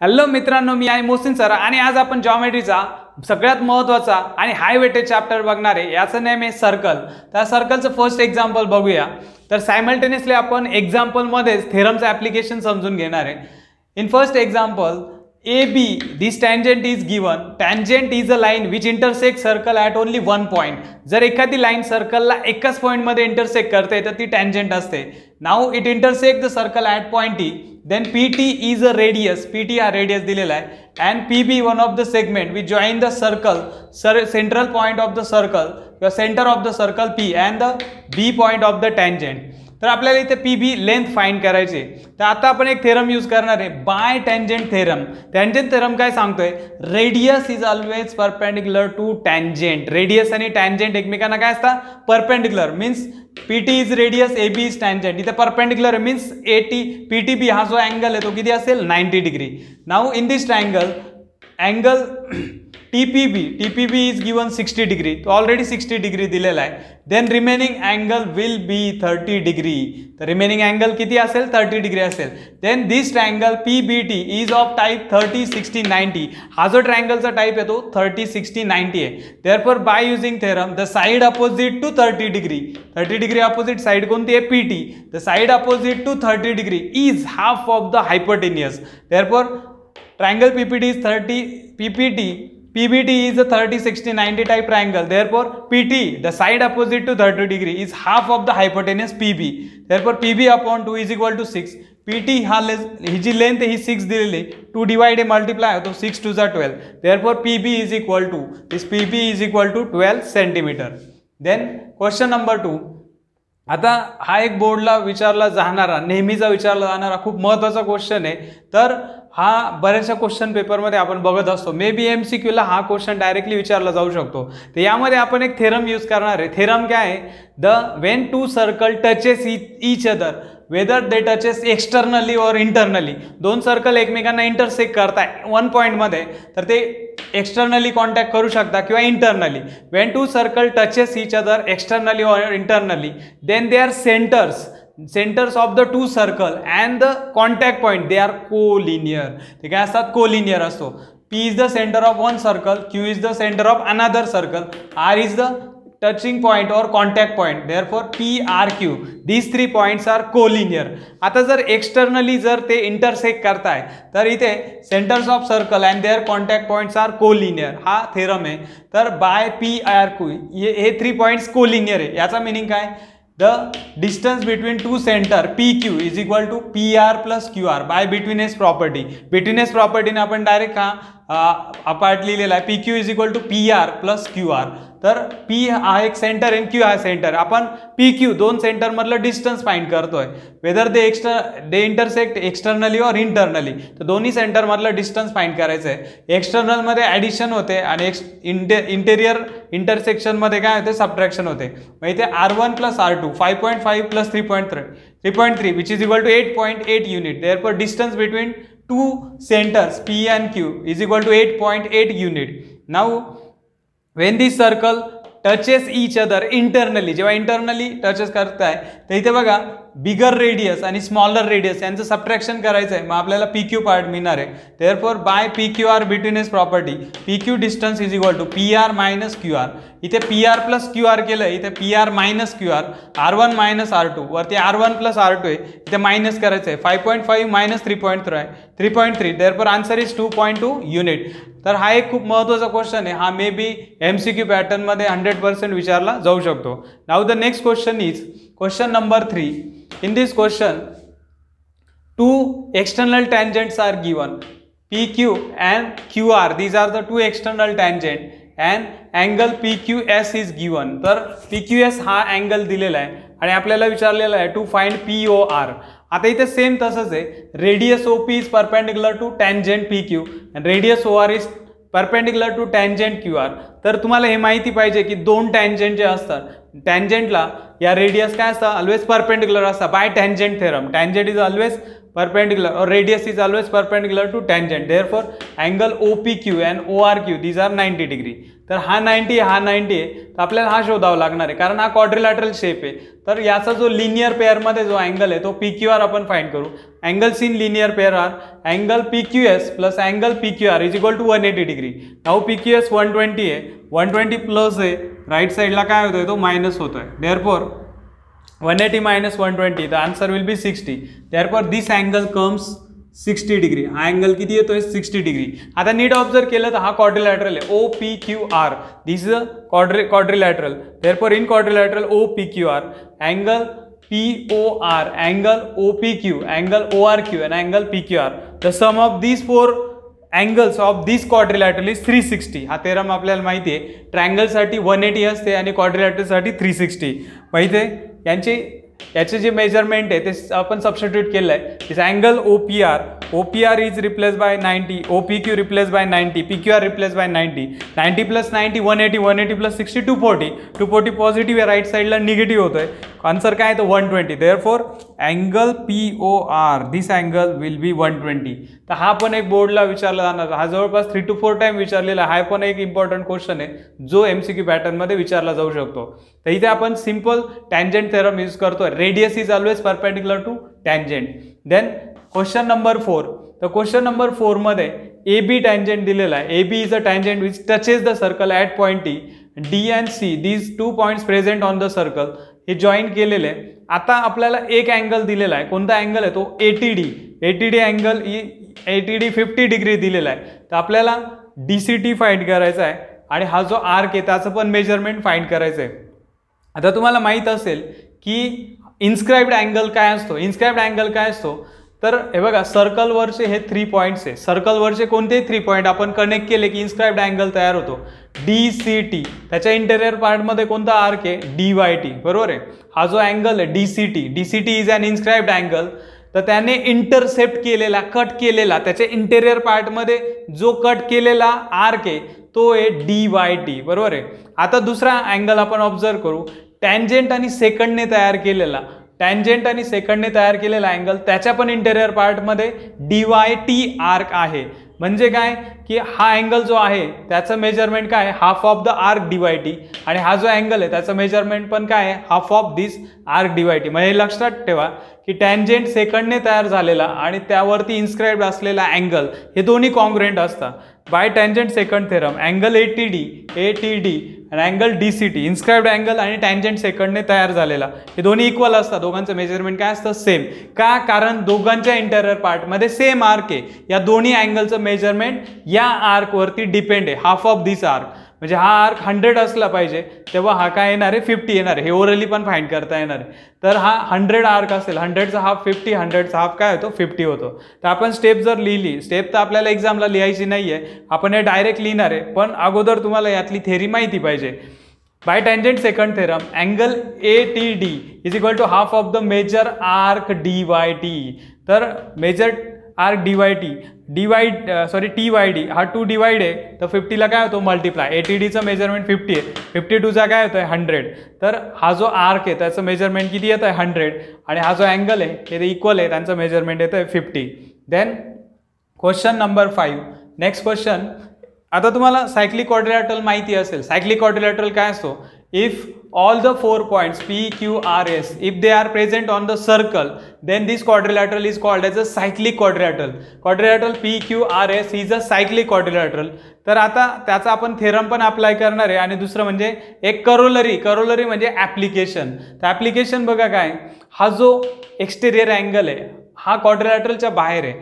Hello मित्रांनो, मी आहे Mohsin sir आणि आज आपण जॉमेट्रीचा सगळ्यात महत्त्वाचा आणि हाय वेटेज चॅप्टर बघणार आहे. याचं नेम आहे सर्कल. त्या सर्कलचं फर्स्ट एक्झाम्पल बघूया. तर सायमल्टेनियसली आपण एक्झाम्पलमध्येच थेरमचं ॲप्लिकेशन समजून घेणार आहे. In first example AB, this tangent is given. Tangent is a line which intersects circle at only one point. जर एखादी लाईन सर्कलला एकाच पॉइंट मध्ये इंटरसेक्ट करते तर ती टँजंट असते. Now it intersect the circle at point T. Then PT is a radius. PT हा radius दिलेला आहे. and PB one of the segment which join the circle central point of the circle, the center of the circle P and the B point of the tangent. तर आपल्याला इथे PB length find करायची. तर आता आपण एक theorem use करणार आहे, by tangent theorem. Tangent theorem काय सांगतोय? Radius is always perpendicular to tangent. Radius आणि टँजंट एकमेकांना काय असतात? Perpendicular. Means PT is radius, AB is tangent. इथे परपेंडिक्युलर मीन्स PTB हा जो अँगल आहे तो किती असेल? 90 degree. Now in this triangle angle TPB is given 60 degree. तो ऑलरेडी 60 डिग्री दिलेला आहे. Then remaining angle will be 30 degree. तर रिमेनिंग अँगल किती असेल? 30 डिग्री असेल. Then this triangle PBT is of type 30, 60, 90. हा जो ट्रायंगलचा टाइप आहे तो 30, 60, 90 आहे. Therefore by using theorem the side opposite to 30 degree, 30 degree opposite side कोणती आहे? PT. The side opposite to 30 degree is half of the hypotenuse. Therefore triangle PPT is 30, PBT is a 30, 60, 90 type triangle. Therefore, PT, the side opposite to 30 degree, is half of the hypotenuse PB. Therefore, PB upon 2 is equal to 6. PT ही जी length ही 6 दिलेली, 2 divide multiply होतो, 6 2 जा 12. Therefore, PB is equal to, this PB is equal to 12 centimetre. Then question number 2. आता हा एक बोर्डला विचारला जाणारा, नेहमीचा विचारला जाणारा खूप महत्त्वाचा क्वेश्चन आहे. तर हा बऱ्याचशा क्वेश्चन पेपरमध्ये आपण बघत असतो. मे बी MCQला हा क्वेश्चन डायरेक्टली विचारला जाऊ शकतो. तर यामध्ये आपण एक थेरम यूज करणार आहे. थेरम काय आहे? The when two circle touches each other, whether they touches externally और इंटरनली. दोन सर्कल एकमेकांना इंटरसेक्ट करताय वन पॉईंटमध्ये, तर ते एक्सटर्नली कॉन्टॅक्ट करू शकता किंवा internally. When two circle touches each other externally और internally, then they are centers of the two circle and the contact point they are collinear. ते काय असतात? कोलिनियर असतो. P is the center of one circle, Q is the center of another circle, R is the touching point और contact point. Therefore PRQ these 3 points are collinear. आता जर externally जर ते intersect करताय तर इथे centers of circle and their contact points are collinear. हा theorem आहे. तर बाय PRQ हे 3 पॉइंट्स कोलिनियर आहे. याचा मिनिंग काय? The distance between two center PQ is equal to PR plus QR by betweenness property. Betweenness property ने आपण direct apart लिहिलेला आहे. PQ is equal to PR plus QR. तर P हा एक सेंटर आहे, Q हा सेंटर. आपण PQ दोन सेंटर मधलं डिस्टन्स फाइंड करतोय, वेदर दे इंटरसेक्ट एक्सटर्नली और इंटरनली. तर दोन्ही सेंटर मधलं डिस्टन्स फाइंड करायचं आहे. एक्सटर्नल मध्ये ऍडिशन होते आणि इंटेरियर इंटरसेक्शन मध्ये काय होते? सबट्रॅक्शन होते. मग इथे R1 plus R2 5.5 plus 3.3 which is equal to 8.8 unit. Therefore distance between two centres P and Q is equal to 8.8 unit. Now when this circle touches each other internally, जेव्हा internally touches करताय तर इथे बघा bigger radius आणि smaller radius यांचं subtraction करायचं आहे. मग आपल्याला PQ पार्ट मिळणार आहे. Therefore by PQR betweenness property PQ distance is equal to PR minus QR. इथे PR प्लस QR केलं, इथे PR minus QR, R1 minus R2, वरती R1 प्लस R2 आहे, इथे मायनस करायचं आहे. 5.5 minus 3.3. Therefore answer is 2.2 unit. तर हा एक खूप महत्त्वाचा क्वेश्चन आहे. हा मे बी MCQ पॅटर्न मध्ये 100% विचारला जाऊ शकतो. Now the next question is question number 3. In this question, two external tangents are given, PQ and QR. These are the two external tangent and angle PQS is given. तर PQS हा angle दिलेला आहे आणि आपल्याला विचारलेला आहे to find POR. आता इथे सेम तसंच आहे. Radius OP is perpendicular to tangent PQ and radius OR is perpendicular to tangent QR. तर तुम्हाला हे माहिती पाहिजे की दोन टँजंट जे असतात, टँजंटला या रेडियस काय असतं, ऑलवेज परपेंडिक्युलर असतात by tangent theorem. Tangent is always perpendicular or radius is always perpendicular to tangent. Therefore angle OPQ and ORQ these are 90 degree. तर हा 90 हा 90 आहे, तर आपल्याला हा शोधावा लागणार आहे कारण हा क्वाड्रिलॅटरल शेप आहे. तर याचा जो लिनियर पेअर मध्ये जो अँगल आहे तो PQR आपण फाइंड करू. Angles in linear pair are angle PQS plus angle PQR is equal to 180 degree. Now PQS 120 आहे, 120 प्लस आहे, राईट साईडला काय होतोय तो मायनस होतोय. Therefore 180 minus 120 the answer will be 60. Therefore this angle comes 60 degree. हा angle किती येतोय 60 डिग्री. आता नीट ऑब्झर्व केलं तर हा क्वाड्रिलॅटरल आहे OPQR. This is a quadrilateral. Therefore in quadrilateral OPQR angle POR, angle OPQ, angle ORQ and angle PQR. The sum of these four angles of this quadrilateral is 360. हा theorem आपल्याला माहिती आहे. Triangle साठी 180 असते आणि quadrilateral साठी 360 माहिती आहे. याचे जे मेजरमेंट आहे ते आपण सबस्टिट्यूट केलं आहे. This angle OPR is replace by 90, OPQ replace by 90, PQR replace by 90. 90 plus 90 180, 180 plus 60 240. 240 positive आहे, राईट साईडला निगेटिव्ह होतोय. आन्सर काय आहे तो 120. Therefore angle POR this angle will be 120. तर हा पण एक बोर्डला विचारला जाणार, हा जवळपास 3 to 4 टाइम विचारलेला हा पण एक इम्पॉर्टंट क्वेश्चन आहे जो MCQ पॅटर्नमध्ये विचारला जाऊ शकतो. तर इथे आपण सिंपल टँजंट थेरम यूज करतोय. Radius is always perpendicular to tangent. Then question number 4. तर क्वेश्चन नंबर 4 मध्ये AB टँजंट दिलेला आहे. AB is a tangent which touches the circle at point T. D and C these 2 points present on the circle हे join केलेले. आता आपल्याला एक angle दिलेला आहे, कोणता अँगल आहे तो ATD अँगल 50 डिग्री दिलेला आहे. तर आपल्याला DCT फाइंड करायचा आहे आणि हा जो आर्क आहे त्याचं पण मेजरमेंट फाइंड करायचं आहे. आता तुम्हाला माहित असेल की इन्स्क्राइब्ड अँगल काय असतो. इन्स्क्राइब्ड अँगल काय असतो तर हे बघा सर्कलवरचे हे 3 पॉईंट्स आहे. सर्कलवरचे कोणतेही 3 पॉईंट आपण कनेक्ट केले की इन्स्क्राइब्ड अँगल तयार होतो. DCT त्याच्या इंटेरियर पार्टमध्ये कोणता आर्क आहे DYT बरोबर आहे. हा जो अँगल आहे DCT is an inscribed angle. तर त्याने इंटरसेप्ट केलेला कट केलेला त्याच्या इंटेरियर पार्टमध्ये जो कट केलेला आर्क आहे तो आहे DYT बरोबर आहे. आता दुसरा अँगल आपण ऑब्झर्व करू. टँजंट आणि सेकंडने तयार केलेला अँगल त्याच्या पण इंटेरियर पार्टमध्ये DYT आर्क आहे. म्हणजे काय की हा अँगल जो आहे त्याचं मेजरमेंट काय आहे half of the arc DYT आणि हा जो अँगल आहे त्याचं मेजरमेंट पण काय आहे half of this arc DYT. म्हणजे लक्षात ठेवा की टँजंट सेकंडने तयार झालेला आणि त्यावरती इन्स्क्राइब्ड असलेला अँगल हे दोन्ही कॉन्ग्रुएंट असतात. By tangent secant theorem angle ATD आणि अँगल DCT इन्स्क्राइब्ड अँगल आणि टँजंट सेकंडने तयार झालेला हे दोन्ही इक्वल असतात. दोघांचं मेजरमेंट काय असतं सेम. का कारण दोघांच्या इंटेरियर पार्टमध्ये सेम आर्क आहे. या दोन्ही अँगलचं मेजरमेंट या आर्कवरती डिपेंड आहे हाफ ऑफ दिस आर्क. म्हणजे हा आर्क 100 असला पाहिजे तेव्हा हा काय येणार आहे 50 येणार आहे. हे ओरली पण फाइंड करता येणार आहे. तर हा 100 आर्क असेल 100चा हाफ 50, 100चा हाफ काय होतो 50 होतो. तर आपण स्टेप जर लिहिली, स्टेप तर आपल्याला एक्झामला लिहायची नाहीये, आपण हे डायरेक्ट लिहिणार आहे. पण अगोदर तुम्हाला यातली थेरी माहिती पाहिजे. By tangent secant theorem angle ATD is equal to half of the major arc DYT. तर मेजर आर्क TYD हा 2 डिवाइड आहे तर 50ला काय होतो मल्टिप्लाय. ATDचं मेजरमेंट 50 आहे, 52चा काय होतोय 100. तर हा जो आर्क आहे त्याचं मेजरमेंट किती येत आहे 100 आणि हा जो अँगल आहे ते इक्वल आहे त्यांचं मेजरमेंट येतं आहे 50. Then question number 5. Next question. आता तुम्हाला सायक्लिक क्वाड्रिलॅटरल माहिती असेल. सायक्लिक क्वाड्रिलॅटरल काय असतो. If all the 4 points P, Q, R, S if they are present on the circle then this quadrilateral is called as a cyclic quadrilateral. Quadrilateral P, Q, R, S is a cyclic quadrilateral. तर आता त्याचा आपण theorem पण apply करणार आहे आणि दुसरं म्हणजे एक करोलरी म्हणजे ऍप्लिकेशन. तर ऍप्लिकेशन बघा काय. हा जो एक्सटेरियर अँगल आहे हा क्वाड्रिलॅटरलच्या बाहेर आहे.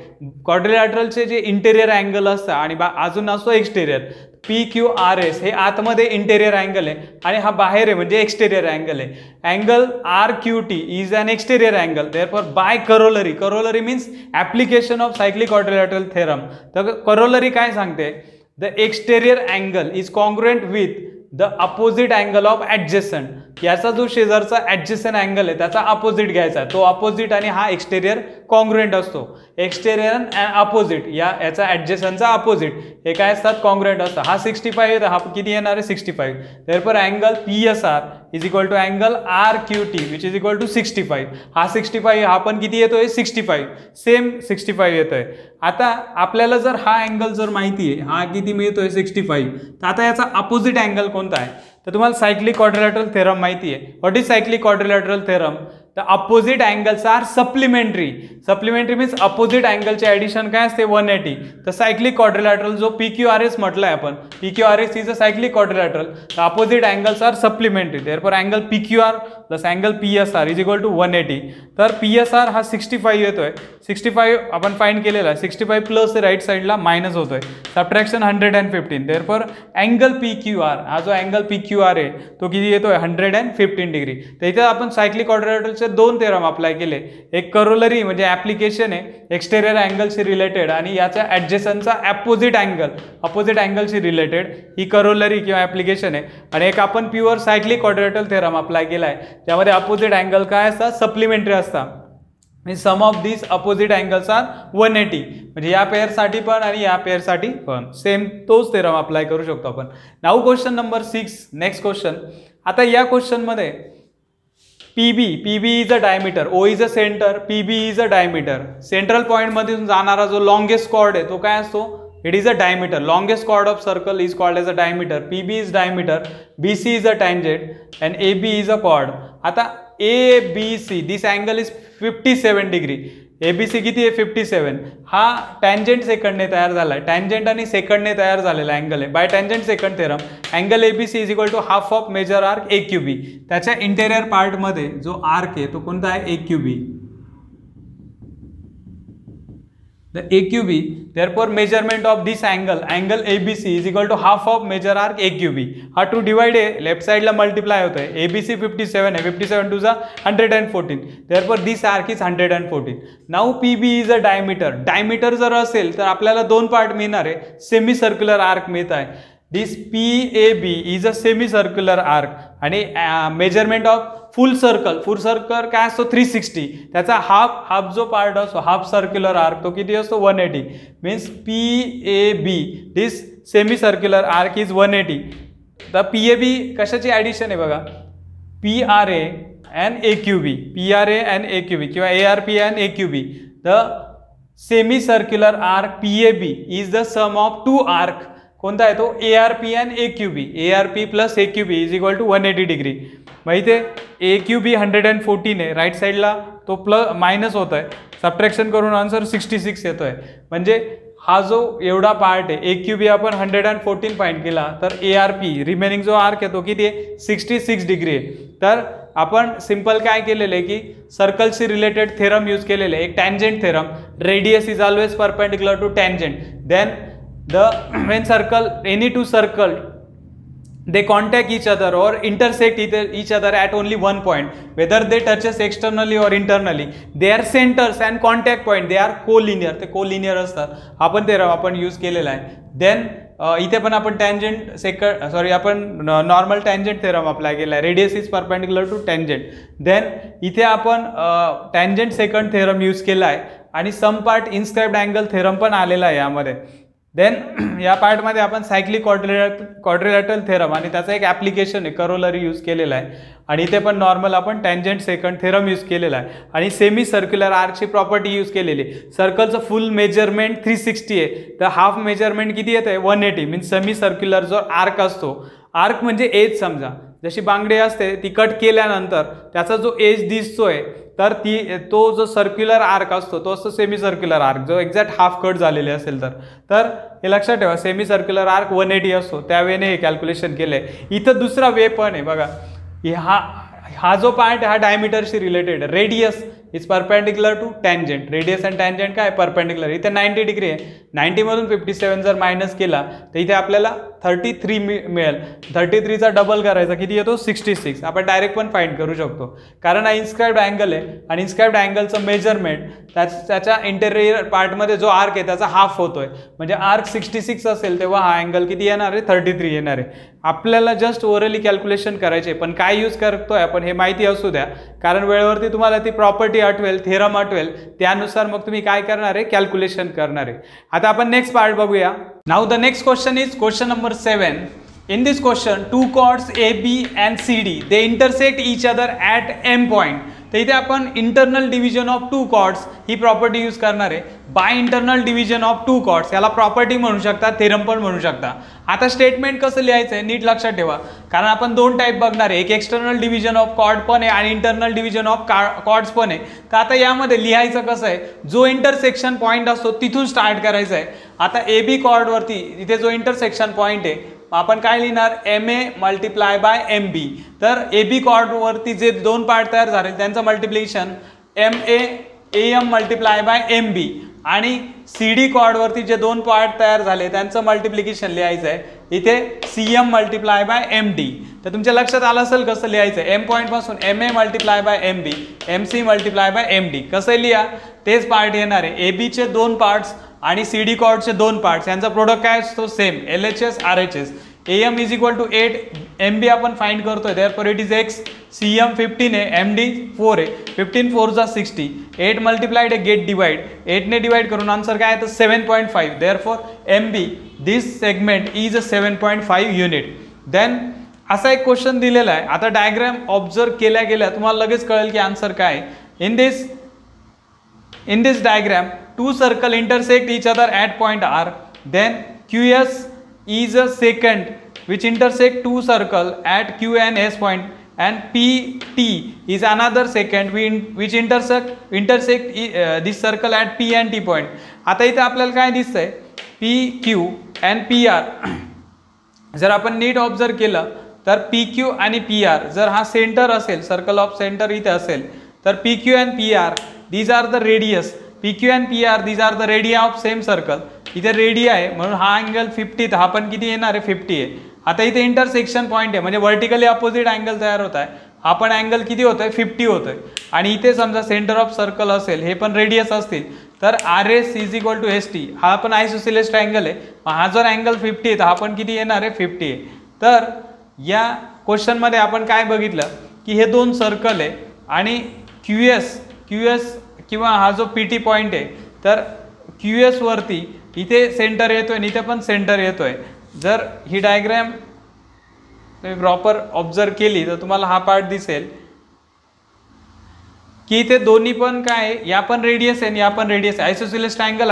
क्वाड्रिलॅटरलचे जे इंटेरियर अँगल असतात आणि अजून असतो एक्सटेरियर. PQRS हे आतमध्ये इंटेरियर अँगल आहे आणि हा बाहेर आहे म्हणजे एक्सटेरियर अँगल आहे. Angle RQT is an exterior angle. Therefore by corollary means application of cyclic quadrilateral theorem. तर करोलरी काय सांगते the exterior angle is congruent with the opposite angle of adjacent. याचा जो शेजारचा ऍडजस्टंट अँगल आहे त्याचा opposite घ्यायचा. तो अपोजिट आणि हा एक्सटेरियर कॉन्ग्रुएंट असतो. एक्सटेरियर अँड अपोजिट याचा ॲडजेसनचा अपोजिट हे काय असतात, कॉन्ग्रुएंट असतं. हा 65 येतो, हा किती येणार आहे 65. Therefore angle PSR is equal to angle RQT which is equal to 65. हा 65 हा पण किती येतोय 65, सेम 65 येतोय. आता आपल्याला जर हा अँगल जर माहिती आहे हा किती मिळतोय 65, तर आता याचा अपोजिट अँगल कोणता आहे, तर तुम्हाला सायक्लिक क्वाड्रिलॅटरल थेरम माहिती आहे. What is cyclic quadrilateral theorem? The opposite angles are supplementary. Supplementary means opposite अँगलचे ॲडिशन काय असते 180. तर सायक्लिक क्वाड्रिलॅटरल जो PQRS म्हटलाय आपण, PQRS is a cyclic quadrilateral. The opposite angles are supplementary. Therefore angle PQR plus angle PSR is equal to 180. तर PSR हा 65 येतोय. 65 आपण फाइंड केलेला आहे. 65 प्लस राईट साईडला मायनस होतोय. सबट्रॅक्शन 115. देअरफॉर अँगल PQR हा जो अँगल PQR आहे तो किती येतोय 115 डिग्री. तर इथे आपण सायक्लिक क्वाड्रिलॅटरलचे दोन थेरम अप्लाय केले. एक करोलरी म्हणजे ऍप्लिकेशन आहे एक्सटेरियर अँगलशी रिलेटेड आणि याच्या ॲडजेसनचा अपोजिट अँगलशी रिलेटेड ही करोलरी किंवा ऍप्लिकेशन आहे. आणि एक आपण pure cyclic quadrilateral theorem apply केला आहे ज्यामध्ये अपोजिट अँगल काय असतात सप्लिमेंटरी असतात. Means sum of this opposite angles are 180. म्हणजे या पेअरसाठी पण आणि या पेअरसाठी पण सेम तोच थेरम अप्लाय करू शकतो आपण. Now question number 6. Next question. आता या क्वेश्चनमध्ये PB is a diameter, O is a centre, PB is a diameter. Central point मधून जाणारा जो लॉंगेस्ट कॉर्ड आहे तो काय असतो, it is a diameter. Longest chord of circle is called as a diameter. PB is diameter, BC is a tangent and AB is a chord. आता ABC this angle is 57 degree. ABC किती आहे 57. हा tangent सेकंडने तयार झाला आहे. Tangent आणि सेकंडने तयार झालेला अँगल आहे. By tangent secant theorem angle ABC is equal to half of major arc AQB. त्याच्या इंटेरियर पार्टमध्ये जो आर्क आहे तो कोणता आहे AQB. The AQB, therefore measurement of this angle ABC is equal to half of major arc AQB. हा to divide आहे, left साइडला मल्टिप्लाय होत आहे. ABC 57 आहे, 57 टू जा 114. therefore this arc is 114. now PB is a diameter. Diameter जर असेल तर आपल्याला दोन पार्ट मिळणार आहे. सेमी सर्क्युलर आर्क मिळत आहे. दिस PAB is a semi circular arc आणि मेजरमेंट ऑफ फुल सर्कल काय असतो 360. त्याचा हाफ जो पार्ट असतो हाफ सर्क्युलर आर्क तो किती असतो 180. Means PAB this semi circular arc is 180. तर PAB कशाची ॲडिशन आहे बघा, PRA and AQB, PRA and AQB किंवा ARP and AQB. The semi circular arc PAB is the sum of two arc. कोणता आहे तो ARP and AQB. ARP plus AQB is equal to 180 degree. माहिती आहे AQB 114 आहे, right साईडला तो plus minus होत आहे. सबट्रॅक्शन करून आन्सर 66 येतोय. म्हणजे हा जो एवढा पार्ट आहे AQB आपण 114 फाइंड केला तर ARP रिमेनिंग जो आर्क आहे तो किती आहे 66 डिग्री आहे. तर आपण सिंपल काय केलेलं आहे की सर्कलशी रिलेटेड थेरम यूज केलेले आहे. एक tangent theorem, radius is always perpendicular to tangent. Then when circle any two circle they contact each other or intersect each other at only one point, whether they touches externally or internally, their centers and contact point they are collinear. ते collinear असतात. आपण ते आपण use केलेला आहे. Then इथे पण आपण आपण नॉर्मल टँजेंट थेरम अप्लाय केला आहे. Radius is perpendicular to tangent. Then इथे आपण टँजेंट सेकंड थेरम यूज केला आहे आणि some part inscribed angle theorem पण आलेला आहे यामध्ये. देन या पार्टमध्ये आपण सायक्लिक क्वाड्रिलॅटरल थेरम आणि त्याचा एक ॲप्लिकेशन आहे करोलरी यूज केलेला आहे. आणि इथे पण नॉर्मल आपण टँजेंट सेकंड थेरम यूज केलेला आहे आणि सेमी सर्क्युलर आर्कची प्रॉपर्टी यूज केलेली आहे. सर्कलचं फुल मेजरमेंट 360 आहे, तर हाफ मेजरमेंट किती येत आहे 180. मीन्स सेमी सर्क्युलर जो आर्क असतो, आर्क म्हणजे एज समजा जशी बांगडी असते ती कट केल्यानंतर त्याचा जो एज दिसतोय तर तो जो सर्क्युलर आर्क असतो तो असतो सेमी सर्क्युलर आर्क जो एक्झॅक्ट हाफ कट झालेले असेल तर हे लक्षात ठेवा सेमी सर्क्युलर आर्क 180 असतो. त्यावेळेने हे कॅल्क्युलेशन केलंय. इथं दुसरा वे पण आहे बघा. हा जो पार्ट आहे हा डायमीटरशी related. Radius is perpendicular to tangent. Radius and tangent काय परपेंडिक्युलर. इथे 90 डिग्री आहे. 90मधून 57 जर मायनस केला तर इथे आपल्याला 33 मिळेल. 33चा डबल करायचा किती येतो 66. आपण डायरेक्ट पण फाइंड करू शकतो कारण हा इन्स्क्राइब्ड अँगल आहे आणि इन्स्क्राइब्ड अँगलचं मेजरमेंट त्याच्या इंटेरियर पार्टमध्ये जो आर्क आहे त्याचा हाफ होतोय. म्हणजे आर्क 66 असेल तेव्हा हा अँगल किती येणार आहे 33 येणार आहे. आपल्याला जस्ट ओरली कॅल्क्युलेशन करायचे पण काय यूज करतोय आपण हे माहिती असू द्या कारण वेळेवरती तुम्हाला ती प्रॉपर्टी आठवेल, थेरम आठवेल, त्यानुसार मग तुम्ही काय करणार आहे कॅल्क्युलेशन करणार आहे. आता आपण नेक्स्ट पार्ट बघूया. Now the next question is question number 7. In this question, two chords A, B and C, D, they intersect each other at M point. तर इथे आपण internal division of two chords ही property use करणार आहे. By internal division of two chords याला property म्हणू शकता, theorem पण म्हणू शकता. आता स्टेटमेंट कसं लिहायचं आहे नीट लक्षात ठेवा कारण आपण दोन टाईप बघणार आहे, एक एक्सटर्नल डिव्हिजन ऑफ कॉर्ड पण आहे आणि इंटरनल डिव्हिजन ऑफ कॉर्ड्स पण आहे. तर आता यामध्ये लिहायचं कसं आहे, जो इंटरसेक्शन पॉईंट असतो तिथून स्टार्ट करायचं आहे. आता ए बी कॉर्डवरती इथे जो इंटरसेक्शन पॉईंट आहे आपण काय लिहिणार MA मल्टिप्लाय बाय MB. तर AB कॉर्डवरती जे दोन पार्ट तयार झाले त्यांचं multiplication AM multiply by MB आणि CD कॉर्डवरती जे दोन पार्ट तयार झाले त्यांचं मल्टिप्लिकेशन लिहायचं आहे इथे CM मल्टिप्लाय बाय MD. तर तुमच्या लक्षात आलं असेल कसं लिहायचं आहे. M पॉईंट पासून MA multiply by MB, MC multiply by MD कसं लिहा तेच पार्ट येणार आहे. ABचे दोन पार्ट्स आणि CD कॉर्डचे दोन पार्ट्स यांचा प्रोडक्ट काय असतो same LHS RHS. AM is equal to 8, MB आपण फाइंड करतोय therefore it is X, CM 15 आहे, MD 4 आहे. 15 4 जा 60, 8 मल्टिप्लाइड आहे गेट डिवाइड, 8 ने डिवाइड करून आन्सर काय आहे 7.5. Therefore MB this segment is 7.5 unit. Then असा एक क्वेश्चन दिलेला आहे. आता डायग्राम ऑब्झर्व केल्या गेल्या तुम्हाला लगेच कळेल की आन्सर काय आहे. In this diagram, two circles intersect each other at point R. Then QS is a secant which intersect two circles at Q and S point, and PT is another secant which intersect this circle at P and T point. आता इथे आपल्याला काय दिसतंय PQ and PR. जर आपण नीट observe केलं तर PQ आणि PR जर हा सेंटर असेल, सर्कल ऑफ सेंटर इथे असेल तर PQ and PR these are the radius. PQ and PR these are the radii of same circle. इथे रेडिया आहे म्हणून हा अँगल 50, हा पण किती येणार आहे 50 आहे. आता इथे इंटरसेक्शन पॉईंट आहे म्हणजे वर्टिकली अपोजिट अँगल तयार होत आहे. हा पण अँगल किती होतोय 50 होतोय. आणि इथे समजा सेंटर ऑफ सर्कल असेल, हे पण रेडियस असतील तर RS is equal to ST. हा पण आयसोसेलेस ट्रायंगल आहे. हा जर अँगल 50 आहे तर हा पण किती येणार आहे 50 आहे. तर या क्वेश्चन मध्ये आपण काय बघितलं की हे दोन सर्कल आहे आणि QS किंवा हा जो PT पॉईंट आहे तर QS वरती इथे सेंटर येतोय आणि इथे पण सेंटर येतोय. जर ही डायग्राम तुम्ही प्रॉपर ऑब्झर्व केली तर तुम्हाला हा पार्ट दिसेल की इथे दोन्ही पण काय या पण रेडियस आहे आणि या पण रेडियस आहे. आयसोसेलेस ट्रायंगल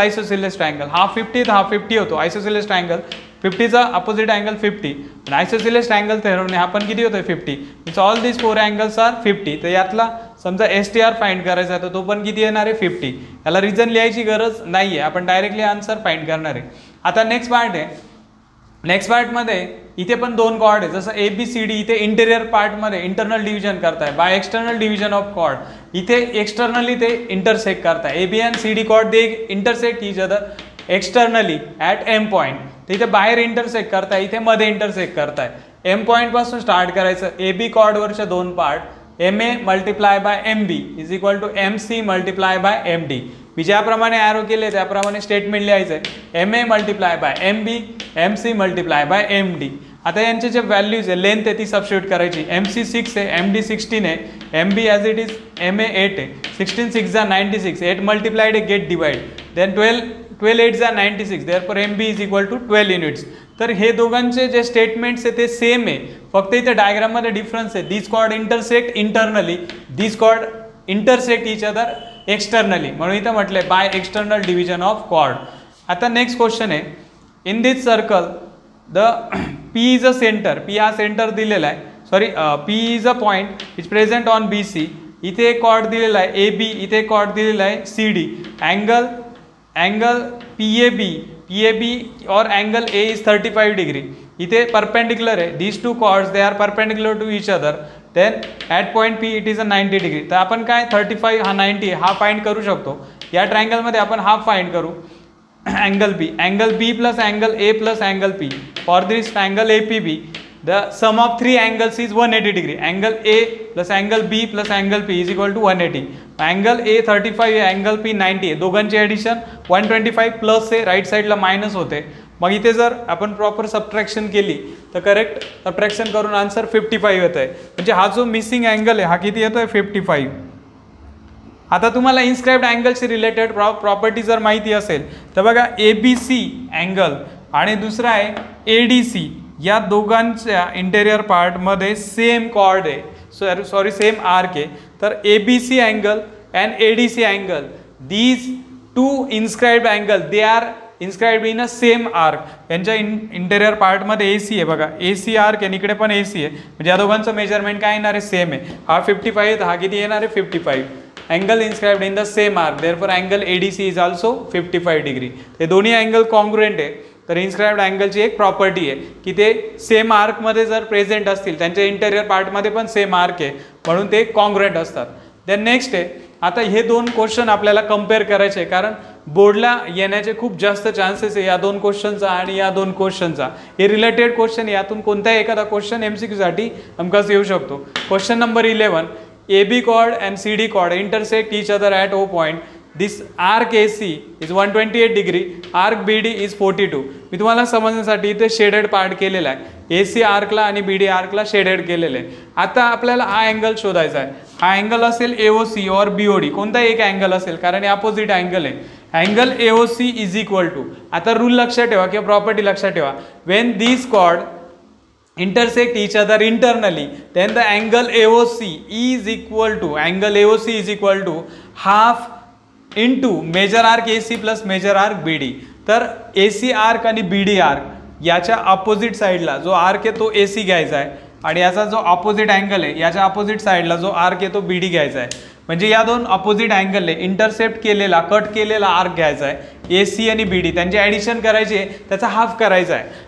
हा 50 हा 50 होतो. आयसोसेलेस ट्रायंगल 50चा अपोजिट अँगल 50 आणि आयसोसेलेस ट्रायंगल थेरमने हा पण किती होतोय 50. It's all this four angles are 50. तर यातला समजा STR फाइंड करायचा आहे तर तो पण किती येणार आहे 50. याला रिझन लिहायची गरज नाही आहे, आपण डायरेक्टली आन्सर फाइंड करणार आहे. आता नेक्स्ट पार्ट आहे. नेक्स्ट पार्टमध्ये इथे पण दोन कॉर्ड आहे. जसं ABCD इथे इंटेरियर पार्टमध्ये इंटरनल डिव्हिजन करताय by external division of chord. इथे एक्सटर्नली ते इंटरसेक्ट करताय. AB and CD chord they intersect each other externally at M point. तर इथे बाहेर इंटरसेक्ट करताय, इथे मध्ये इंटरसेक्ट करताय. M पॉईंट पासून स्टार्ट करायचं. AB कॉर्डवरचे दोन part MA multiply by MB is equal to MC multiply by MD. मी ज्याप्रमाणे ॲरो केले त्याप्रमाणे स्टेटमेंट लिहायचं आहे. MA multiply by MB, MC multiply by MD. आता यांचे जे व्हॅल्यूज आहे लेंथ आहे ती सबस्टिट्यूट करायची. MC 6 आहे, MD 16 आहे, MB as it is MA 8 आहे. 16 6 जा 96, 8 मल्टिप्लाइड आहे गेट डिवाइड, देन 12 8 जा 96, therefore MB is equal to 12 units. तर हे दोघांचे जे स्टेटमेंट्स आहे ते सेम आहे, फक्त इथे डायग्राममध्ये डिफरन्स आहे. This chord intersect internally, this chord intersect each other externally, म्हणून इथं म्हटलंय by external division of chord. आता नेक्स्ट क्वेश्चन आहे. In this circle the P is a centre. P हा सेंटर दिलेला आहे. Sorry, P is a point is present on BC. इथे एक कॉर्ड दिलेला आहे AB, इथे एक कॉर्ड दिलेला आहे CD. अँगल PAB और अँगल A इज 35 डिग्री. इथे परपेंडिक्युलर आहे. These two chords they are perpendicular to each other. Then at point P it is a 90 degree. तर आपण काय 35 हा 90 हा फाइंड करू शकतो. या ट्रायंगलमध्ये आपण हाफ फाइंड करू. angle B. Angle B plus angle A plus angle P. For this triangle APB, the sum of three angles is 180 degree. Angle A plus angle B plus angle P is equal to 180. Angle A 35 आहे, angle P 90 आहे. दोघांची addition 125 plus आहे, right साईडला minus होते. मग इथे जर आपण प्रॉपर सबट्रॅक्शन केली तर करेक्ट सबट्रॅक्शन करून आन्सर 55 येत आहे. म्हणजे हा जो मिसिंग अँगल आहे हा किती येतोय 55. आता तुम्हाला इन्स्क्राइब्ड अँगलशी रिलेटेड प्रॉपर्टी जर माहिती असेल तर बघा ABC अँगल आणि दुसरा आहे ADC, या दोघांच्या इंटेरियर पार्टमध्ये सेम कॉर्ड आहे, सॉरी सेम आर्क आहे. तर ABC angle and ADC angle, these two inscribed angle they are inscribed in a same arc. यांच्या इंटेरियर पार्टमध्ये AC आहे बघा, AC आर्क आणि इकडे पण AC आहे. म्हणजे या दोघांचं मेजरमेंट काय येणार आहे सेम आहे. हा 55 आहे, हा किती येणार आहे 55. Angle inscribed in the same arc, therefore angle ADC is also 55 degree. ते दोन्ही अँगल कॉन्ग्रुएंट आहे. तर इन्स्क्राइब्ड अँगलची एक प्रॉपर्टी आहे की ते सेम आर्कमध्ये जर प्रेझेंट असतील, त्यांच्या इंटेरियर पार्टमध्ये पण सेम आर्क आहे म्हणून ते कॉन्ग्रुएंट असतात. देन नेक्स्ट आहे, आता हे दोन क्वेश्चन आपल्याला कम्पेअर करायचे कारण बोर्डला येण्याचे खूप जास्त चान्सेस आहे या दोन क्वेश्चनचा आणि या दोन क्वेश्चनचा. हे रिलेटेड क्वेश्चन, यातून कोणताही एखादा क्वेश्चन MCQ साठी हमखास येऊ शकतो. Question number 11, AB chord and CD chord intersect each other at O point. This arc AC is 128 degree, arc BD is 42. मी तुम्हाला समजण्यासाठी इथे शेडेड पार्ट केलेला आहे. AC आर्कला आणि BD आर्कला शेडेड केलेलं आहे. आता आपल्याला हा अँगल शोधायचा आहे. हा अँगल असेल AOC और BOD, कोणता एक अँगल असेल कारण हे अपोजिट अँगल आहे. Angle AOC is equal to, आता रूल लक्षात ठेवा किंवा प्रॉपर्टी लक्षात ठेवा, when this chord intersect each other internally, then the angle AOC is equal to half into major arc AC plus major arc BD. तर AC arc आणि BD arc याच्या opposite साईडला जो आर्क आहे तो AC घ्यायचा आहे आणि याचा जो अपोजिट अँगल आहे याच्या अपोजिट साईडला जो आर्क आहे तो BD घ्यायचा आहे. म्हणजे या दोन अपोजिट अँगलने इंटरसेप्ट केलेला कट केलेला आर्क घ्यायचा आहे. AC आणि BD त्यांची ॲडिशन करायची आहे, त्याचा हाफ करायचा आहे.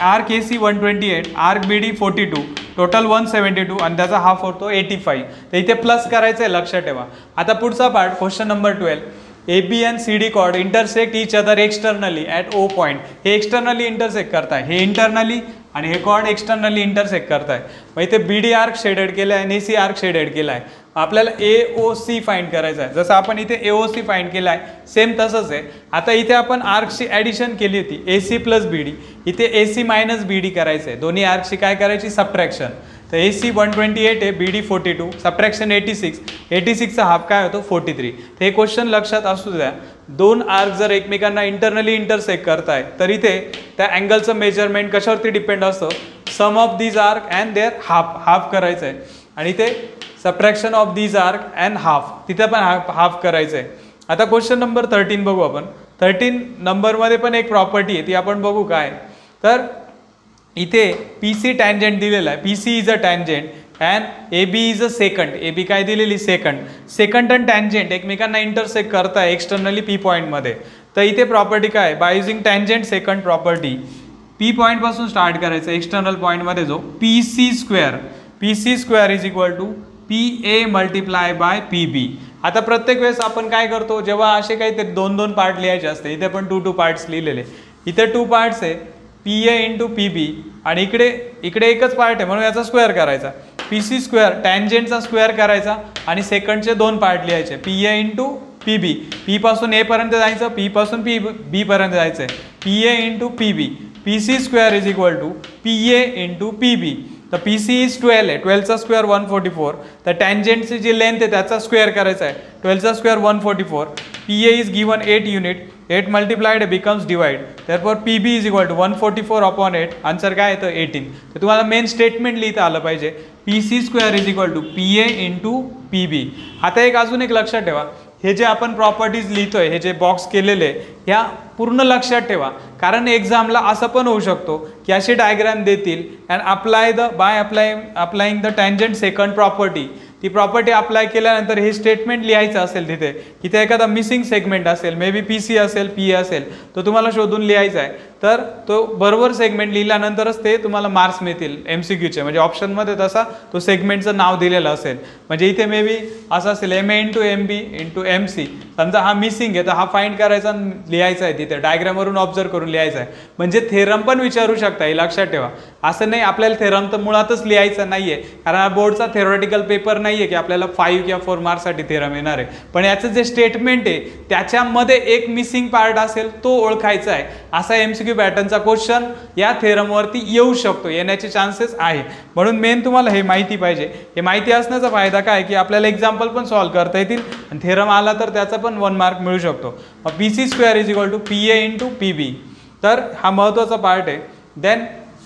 Arc AC 128, arc BD 42, total 172 आणि त्याचा हाफ होतो 85. तर इथे प्लस करायचं आहे, लक्षात ठेवा. आता पुढचा part, question number 12, AB and CD chord intersect each other externally at O point. हे एक्सटर्नली इंटरसेक्ट करताय, हे इंटरनली आणि हे कॉर्ड एक्सटर्नली इंटरसेक्ट करताय. मग इथे BD आर्क शेडेड केला आहे आणि AC आर्क शेडेड केला आहे. आपल्याला AOC फाइंड करायचं आहे. जसं आपण इथे AOC फाइंड केला आहे सेम तसंच आहे. आता इथे आपण आर्कची ॲडिशन केली होती AC प्लस BD, इथे AC मायनस BD करायचं आहे. दोन्ही आर्कची काय करायची सबट्रॅक्शन. तर AC 128 आहे, BD 42, सबट्रॅक्शन 86, 86चा हाफ काय होतो 43. हे क्वेश्चन लक्षात असू द्या. दोन आर्क जर एकमेकांना इंटरनली इंटरसेक्ट करताय तर इथे त्या अँगलचं मेजरमेंट कशावरती डिपेंड असतं, sum of these arc and their half करायचं आहे. आणि इथे subtraction of these arc and half, तिथे पण हाफ करायचं आहे. आता क्वेश्चन नंबर 13 बघू आपण. 13 नंबरमध्ये पण एक प्रॉपर्टी आहे ती आपण बघू काय. तर इथे PC टँजंट दिलेला आहे, PC is a tangent and AB is a second. AB काय दिलेली सेकंड आणि टँजंट एकमेकांना इंटरसेक्ट करताय एक्सटर्नली P पॉईंटमध्ये. तर इथे प्रॉपर्टी काय, by using tangent secant property P पॉईंटपासून स्टार्ट करायचं एक्सटर्नल पॉईंटमध्ये जो PC square is equal to PA multiply by PB. आता प्रत्येक वेळेस आपण काय करतो, जेव्हा असे काही ते दोन पार्ट लिहायचे असते, इथे पण 2 पार्ट्स लिहिलेले. इथे 2 पार्ट्स आहे PA इंटू PB आणि इकडे एकच पार्ट आहे म्हणून याचा स्क्वेअर करायचा. PC स्क्वेअर टँजंटचा स्क्वेअर करायचा आणि सेकंडचे 2 पार्ट लिहायचे PA इंटू PB. P पासून A पर्यंत जायचं, P पासून B पर्यंत जायचं आहे. PA into PB, PC square is equal to PA into PB. तर PC इज 12 आहे, 12चा स्क्वेअर 144. तर टँजंटची जी लेंथ आहे त्याचा स्क्वेअर करायचा आहे, 12चा square 144. PA is given 8 unit, 8 multiplied becomes divide. therefore PB is equal to 144 upon 8. Answer काय येतं 18. तर तुम्हाला मेन स्टेटमेंट लिहिता आलं पाहिजे, PC square is equal to PA into PB. आता अजून एक लक्षात ठेवा, हे जे आपण प्रॉपर्टीज लिहितोय, हे जे बॉक्स केलेले ह्या पूर्ण लक्षात ठेवा. कारण एक्झामला असं पण होऊ शकतो की अशी डायग्राम देतील and applying the tangent secant property. ती प्रॉपर्टी अप्लाय केल्यानंतर हे स्टेटमेंट लिहायचं असेल, तिथे एखादा मिसिंग सेगमेंट असेल, मे बी PC असेल, PA असेल, तो तुम्हाला शोधून लिहायचा आहे. तर तो बरोबर सेगमेंट लिहिल्यानंतरच ते तुम्हाला मार्क्स मिळतील MCQचे, म्हणजे ऑप्शनमध्ये तसा तो सेगमेंटचं नाव दिलेलं असेल. म्हणजे इथे मे बी असं असेल MA × MB × MC. समजा हा मिसिंग आहे तर हा फाइंड करायचा लिहायचा आहे, तिथे डायग्रामवरून ऑब्झर्व करून लिहायचा आहे. म्हणजे थेरम पण विचारू शकता, हे लक्षात ठेवा. असं नाही आपल्याला थेरम तर मुळातच लिहायचं नाहीये, कारण हा बोर्डचा थेरोटिकल पेपर नाहीये की आपल्याला 5 किंवा 4 मार्क्ससाठी थेरम येणार आहे. पण याचं जे स्टेटमेंट आहे त्याच्यामध्ये एक मिसिंग पार्ट असेल तो ओळखायचा आहे. असा MCQ पॅटर्नचा क्वेश्चन या थेरमवरती येऊ शकतो, येण्याचे चान्सेस आहे. म्हणून मेन तुम्हाला हे माहिती पाहिजे. हे माहिती असण्याचा फायदा काय की आपल्याला एक्झाम्पल पण सॉल्व्ह करता येतील आणि थेरम आला तर त्याचा पण 1 मार्क मिळू शकतो. PC² = PA × PB. तर हा महत्त्वाचा पार्ट आहे. देन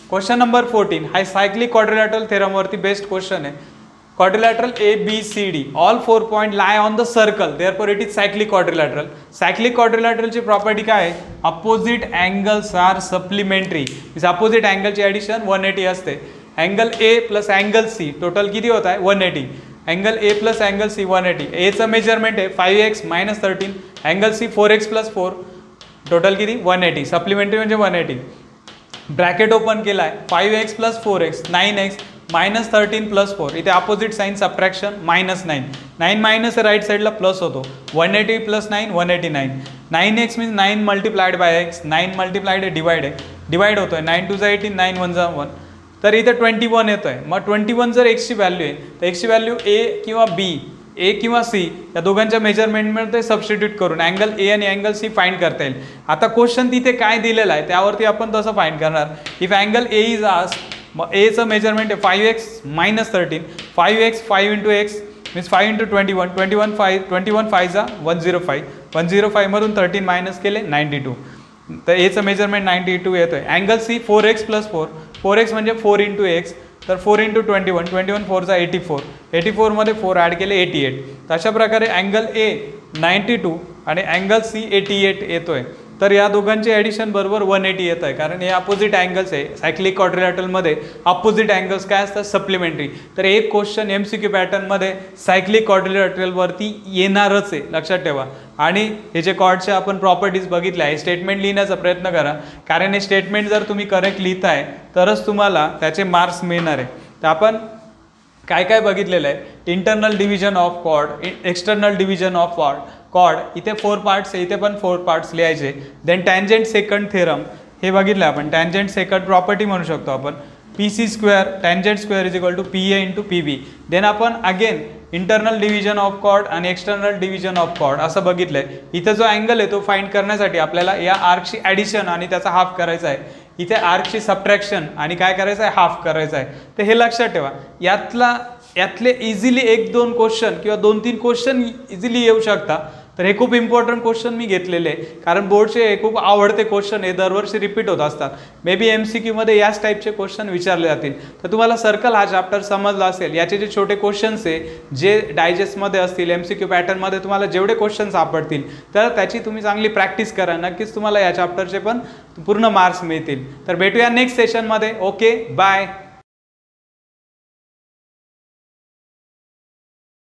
क्वेश्चन नंबर 14 हा सायक्लिक क्वाड्रिलॅटरल थेरमवरती बेस्ट क्वेश्चन आहे. Quadrilateral ABCD, all 4 points lie on the circle, therefore it is cyclic quadrilateral. Cyclic quadrilateral ची प्रॉपर्टी काय आहे? Opposite angles are supplementary. Is opposite angle ची addition 180 असते. Angle A plus angle C total किती होत आहे? 180. Angle A plus angle C 180. A चं measurement आहे 5x - 13, angle C 4x + 4, total किती? 180. सप्लिमेंटरी म्हणजे 180. ब्रॅकेट ओपन केला आहे 5x + 4x 9x -13 + 4. इथे अपोजिट साइन सबट्रॅक्शन -9. 9 मायनस राईट साईडला प्लस होतो. 180 + 9 189. 9x मीन्स 9 × x, 9 × डिवाइड आहे, डिवाइड होतोय. 9 × 18, 9 × 1. तर इथे 21 येतोय. मग 21 जर x ची व्हॅल्यू आहे तर x ची व्हॅल्यू A किंवा B, A किंवा C या दोघांच्या मेजरमेंटमध्ये सबस्टिट्यूट करून अँगल A आणि अँगल C फाइंड करता येईल. आता क्वेश्चन तिथे काय दिलेला आहे त्यावरती आपण तसं फाइंड करणार. If angle A is asked, मग A चं मेजरमेंट आहे 5x - 13, 5x 5 × x मीन्स 5 × 21, 21 5 21 5 जा 105, 105 मधून 13 मायनस केले 92. तर A चं मेजरमेंट 92 येतोय. अँगल C 4x + 4, 4x म्हणजे 4 × x, तर 4 × 21, 21 4 जा 84, 84 मध्ये 4 ॲड केले 88. तर अशा प्रकारे अँगल A 92 आणि अँगल C 88 येतोय. तर या दोघांचे ॲडिशन बरोबर 180 येत आहे, कारण हे अपोजिट अँगल्स आहे. सायक्लिक क्वाड्रिलॅटरलमध्ये अपोजिट अँगल्स काय असतात? सप्लिमेंटरी. तर एक क्वेश्चन MCQ पॅटर्नमध्ये सायक्लिक क्वाड्रिलॅटरलवरती येणारच आहे, लक्षात ठेवा. आणि हे जे कॉर्डचे आपण प्रॉपर्टीज बघितल्या आहे, स्टेटमेंट लिहिण्याचा प्रयत्न करा, कारण हे स्टेटमेंट जर तुम्ही करेक्ट लिहिताय तरच तुम्हाला त्याचे मार्क्स मिळणार आहे. तर आपण काय काय बघितलेलं आहे? Internal division of chord, external division of chord, इथे 4 पार्ट्स आहे, इथे पण 4 पार्ट्स लिहायचे. देन टँजंट सेकंड थेरम हे बघितलं आपण. टँजंट सेकंड प्रॉपर्टी म्हणू शकतो आपण. PC² tangent square = PA × PB. Then आपण again internal division of chord आणि एक्सटर्नल डिव्हिजन ऑफ कॉर्ड असं बघितलंय. इथे जो अँगल आहे तो फाइंड करण्यासाठी आपल्याला या आर्कची ॲडिशन आणि त्याचा हाफ करायचा आहे. इथे आर्कची सबट्रॅक्शन आणि काय करायचं आहे? हाफ करायचं आहे. तर हे लक्षात ठेवा. यातले इझिली 1-2 क्वेश्चन किंवा 2-3 क्वेश्चन इझिली येऊ शकता. तर हे खूप इम्पॉर्टंट क्वेश्चन मी घेतलेले आहे, कारण बोर्डचे खूप आवडते क्वेश्चन हे दरवर्षी रिपीट होत असतात. मे बी MCQमध्ये याच टाईपचे क्वेश्चन विचारले जातील. तर तुम्हाला सर्कल हा चॅप्टर समजला असेल. याचे जे छोटे क्वेश्चन्स आहे जे डायजेस्टमध्ये असतील, MCQ पॅटर्नमध्ये तुम्हाला जेवढे क्वेश्चन सापडतील तर त्याची तुम्ही चांगली प्रॅक्टिस करा. नक्कीच तुम्हाला या चॅप्टरचे पण पूर्ण मार्क्स मिळतील. तर भेटूया नेक्स्ट सेशनमध्ये. Okay, bye.